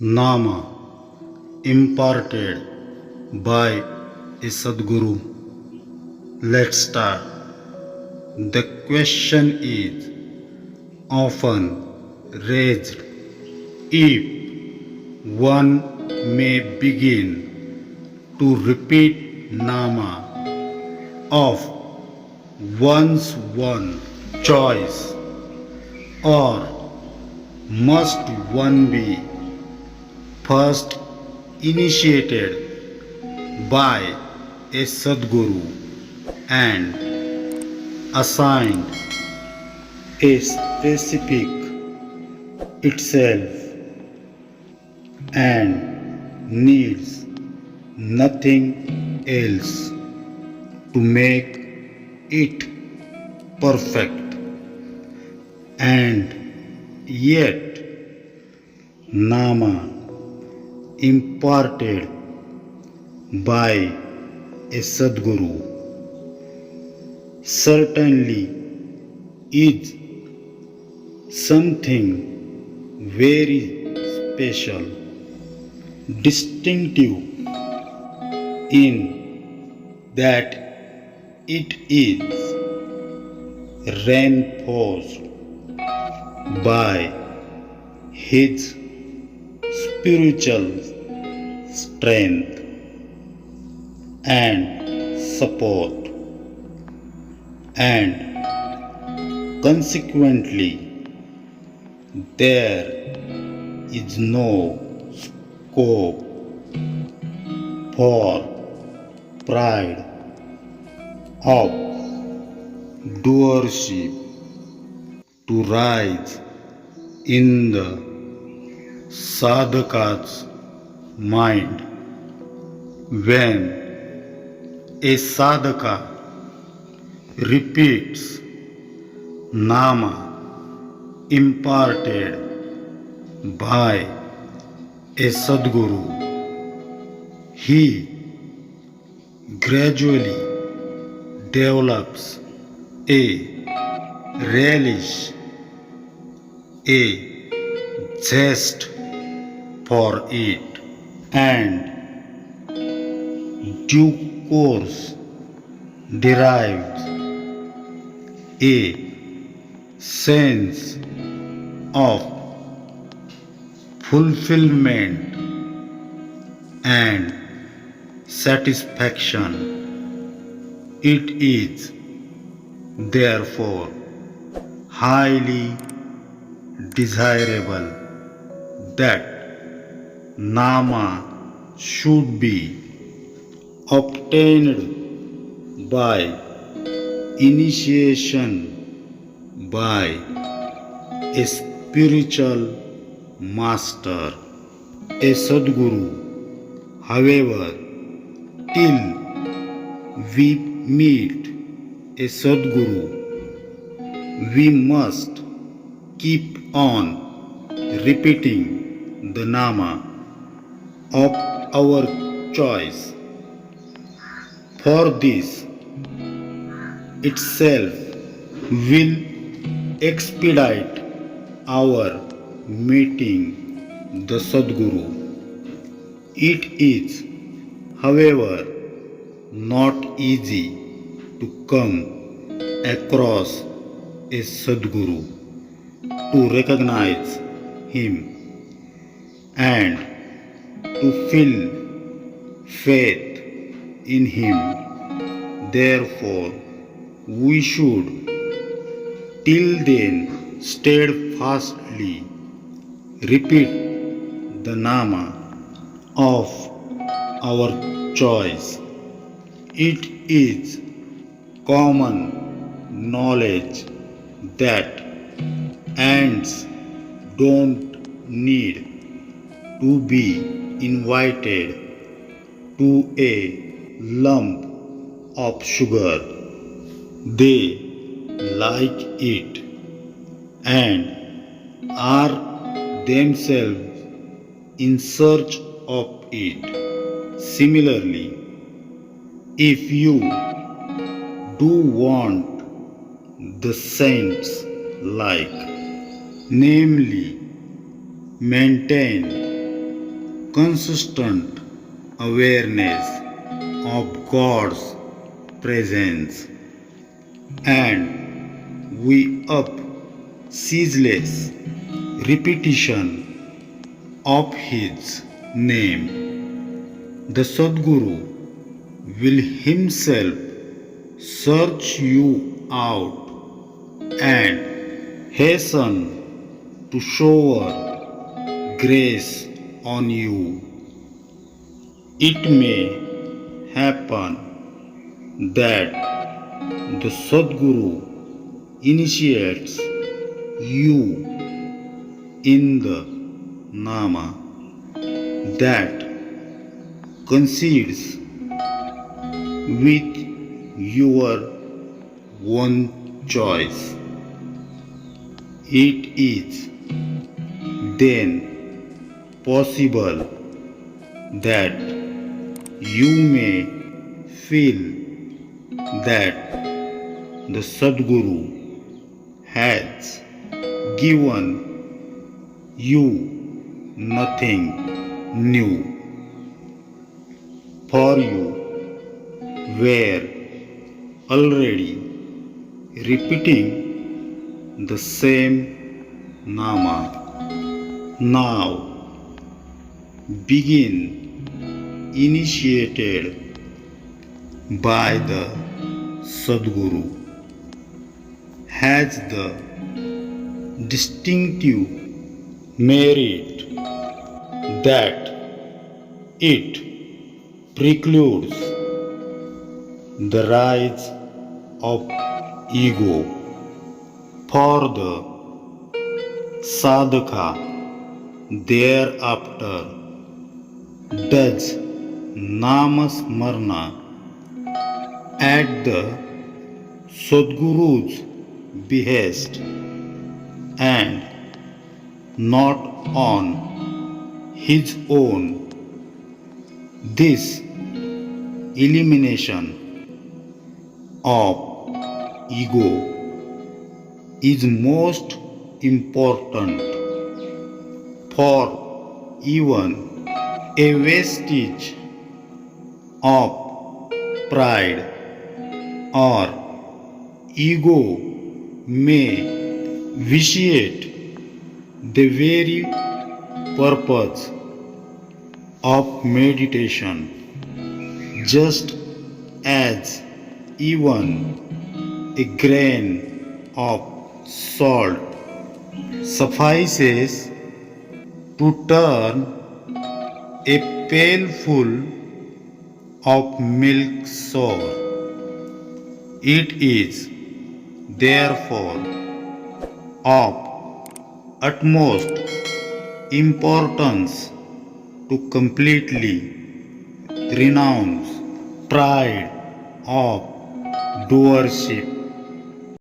Nama imparted by a Sadguru. Let's start. The question is often raised if one may begin to repeat Nama of one's one choice, or must one be first initiated by a Sadguru and assigned a specific itself and needs nothing else to make it perfect, and yet Nama imparted by a Sadguru certainly is something very special, distinctive in that it is reinforced by his spiritual strength and support, and consequently there is no scope for pride of doership to rise in the sadhaka's mind. When a sadhaka repeats Nama imparted by a Sadguru, he gradually develops a relish, a zest for it, and due course derives a sense of fulfillment and satisfaction. It is therefore highly desirable that Nama should be obtained by initiation by a spiritual master, a Sadguru. However, till we meet a Sadguru, we must keep on repeating the Nama of our choice. For this itself will expedite our meeting the Sadguru. It is, however, not easy to come across a Sadguru, to recognize him, and to feel faith in him. Therefore, we should till then steadfastly repeat the Nama of our choice. It is common knowledge that ants don't need to be invited to a lump of sugar. They like it and are themselves in search of it. Similarly, if you do want the saints like, namely maintain consistent awareness of God's presence, and we up ceaseless repetition of His name. The Sadguru will Himself search you out and hasten to shower grace on you. It may happen that the Sadguru initiates you in the Nama that coincides with your own choice. It is then possible that you may feel that the Sadguru has given you nothing new, for you were already repeating the same Nama. Now begin initiated by the Sadguru has the distinctive merit that it precludes the rise of ego. For the sadhaka thereafter does namasmarna at the Sadguru's behest and not on his own. This elimination of ego is most important, for even a vestige of pride or ego may vitiate the very purpose of meditation, just as even a grain of salt suffices to turn a pailful of milk sour. It is therefore of utmost importance to completely renounce pride of doership